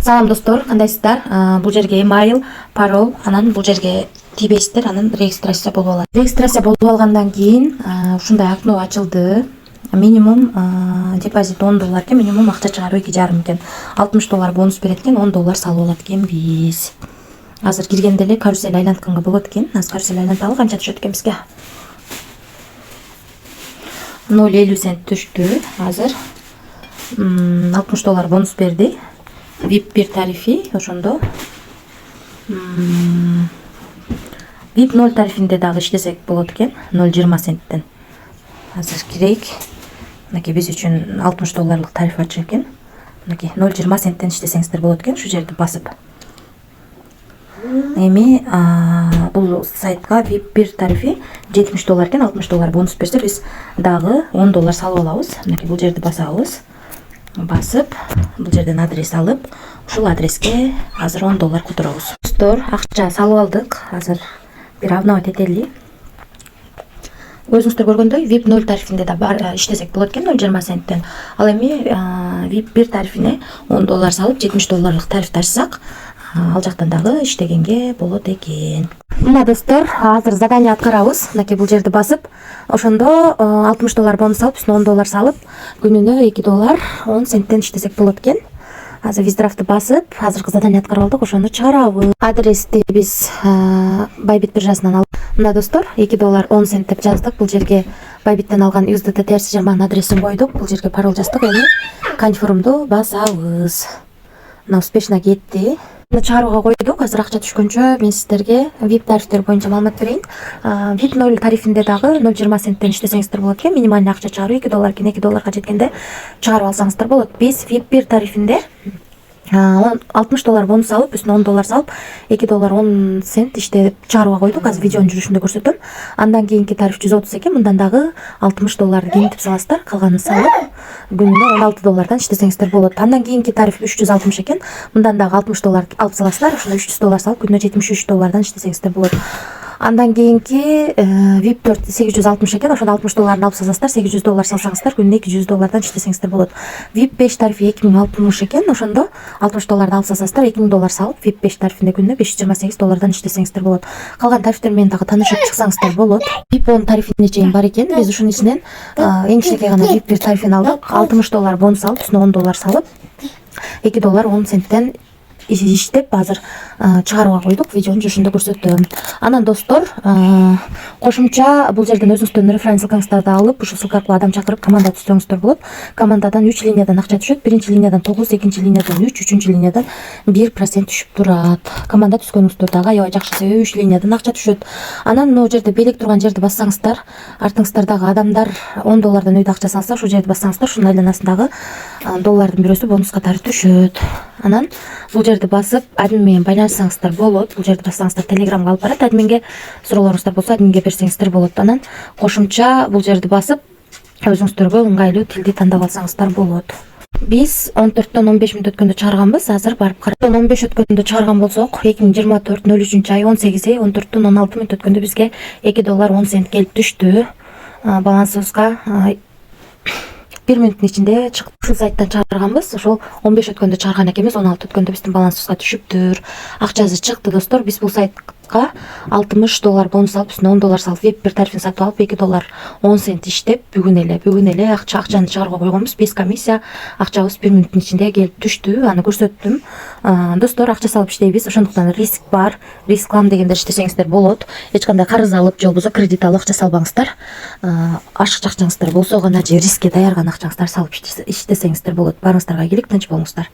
Салам достор, кандайсыздар? Бул жерге email, парол, анан бул жерге тийбейсиздер, анан регистрация болуп алат. Регистрация болуп алгандан кийин ушундай окно ачылды. Минимум депозит $10 экен, минимум акча чыгаруу $2,5 экен. $60 бонус берет экен, $10 салып алат экенбиз. Азыр киргенде эле карусель айлантканга болот экен. Азыр карусель айланталы канча түшөт экен бизге? $0.50 түштү. Азыр $60 бонус берди. VIP 1 тарифи ошондо. VIP 0 тарифинде дагы иштесек болот экен, $0.20 центтен. Азыр кирейик. Мынакей биз үчүн $60 тариф ачык экен. Мынакей $0.20 центтен иштесеңиздер болот экен, шу жерди басып. Эми бул сайтка VIP 1 тарифи $70 экен, $60 бонус берсе биз дагы $10 салып алабыз. Мынакей бул жерди басабыз. Басып, бул жерден адрес алып, ушул адреске азыр $10 которобуз. Достор, акча салып алдык. Азыр бир обновать этели. Өзүңүздөр көргөндөй VIP 0 тарифинде да бар иштесек болот экен, $0.20 центтен. Ал эми VIP 1 тарифине $10 салып $70 тарифти ачсак, ал жактан дагы иштегенге болот экен. Мына достор, азыр задание аткарабыз. Мынакей бул жерди басып, ошондо $60 бонус алып, үстүнө $10 салып, күнүнө $2.10 центтен иштесек болот экен. Азыр виздрафты басып, азыркы задание аткарып алдык, ошону чыгарабыз. Адрести биз Bybit биржасынан алып. Мына достор, $2.10 цент деп жаздык. Бул жерге Bybit'тен алган USDT терси жаман адресин койдук. Бул жерге пароль жаздык. Эми конфирмду басабыз. Мына успешно кетти. Чыгарууга койдук. Азыр акча түшкөнчө мен сиздерге VIP тарифтер боюнча маалымат берейин. VIP 0 тарифинде дагы $0.20 центтен иштесеңиздер болот экен. Минималдуу акча чыгаруу $2 экен. $2 жеткенде чыгарып алсаңыздар болот. Биз VIP 1 тарифинде $60 бонус алып, үстүнө $10 салып, $2.10 цент иштеп чыгарууга койдук. Азыр видеонун жүрүшүндө көрсөтөм. Андан кийинки тариф $130 экен. Мындан дагы $60 кемитип саласыздар. Калганын салып, күнүнө $16 иштесеңиздер болот. Андан кийинки тариф $360 экен. Мындан дагы $60 алып саласыздар. Ошондо $300 салып, күнүнө $73 иштесеңиздер болот. Андан кийинки VIP 4 $860 экен. Ошондо $60 алып салсаңыздар, $800 салсаңыздар, күнүнө $200 иштесеңиздер болот. VIP 5 тарифи $2060 экен. Ошондо $60 алып салсаңыздар, $2000 салып, VIP 5 тарифинде күнүнө $528 иштесеңиздер болот. Калган тарифтер менен дагы таанышып чыксаңыздар болот. VIP 10 тарифине чейин бар экен. Биз ушунун ичинен эң кичинекей гана VIP 1 тарифин алдык. $60 бонус алып, үстүнө $10 салып, $2.10 центтен иштеп азыр чыгарууга койдук. Видеонун жүрүшүндө көрсөттүм. Анан достор, кошумча бул жерден өзүңүздөрдүн референс ссылкаңыздарды алып, ушул ссылка аркылуу адам чакырып команда түзсөңүздөр болот. Командадан 3 линиядан акча түшөт. Биринчи линиядан 9, экинчи линиядан 3, үчүнчү линиядан 1% түшүп турат. Команда түзгөнүңүздөр дагы аябай жакшы, себеби 3 линиядан акча түшөт. Анан могу жерде белек турган жерди бассаңыздар, артыңыздардагы адамдар $10 өйдө акча салса, ушул жерди бассаңыздар, ушунун айланасындагы доллардын бирөөсү бонус катары түшөт. Анан бул жерди басып, админ менен байланышсаңыздар болот. Бул жерди бассаңыздар Telegramга алып барат. Админге суроолоруңуздар болсо, админге берсеңиздер болот. Анан кошумча бул жерди басып, өзүңүздөргө ыңгайлуу тилди тандап алсаңыздар болот. Биз 14-төн 15 мүнөт өткөндө чыгарганбыз. Азыр барып карап, 15 өткөндө чыгарган болсок, 2024-03-ай 18-ай 14-төн 16 мүнөт өткөндө бизге $2.10 цент келип түштү. Балансыбызга 1 мүнөттүн ичинде чыгып, ушул сайттан чыгарганбыз. Ошол 15 өткөндө чыгарган экенбиз, 16 өткөндө биздин балансыбызга түшүптүр. Акчасы чыкты достор. Биз бул сайтка $60 бонус алып, үстүнө $10 салып, VIP 1 тарифин сатып алып, $2.10 цент иштеп, бүгүн эле акчаны чыгарууга койгонбуз. Без комиссия акчабыз 1 мүнөттүн ичинде келип түштү. Аны көрсөттүм. Достор, акча салып иштейбиз. Ошондуктан риск бар. Рисклам дегендер иштесеңиздер болот. Эч кандай карыз алып, же болбосо кредит алып акча салбаңыздар. Ашык акчаңыздар болсо гана же рискке даярган акчаңыздар салып иштесеңиздер болот. Барыңыздарга ийгилик, тынч болуңуздар.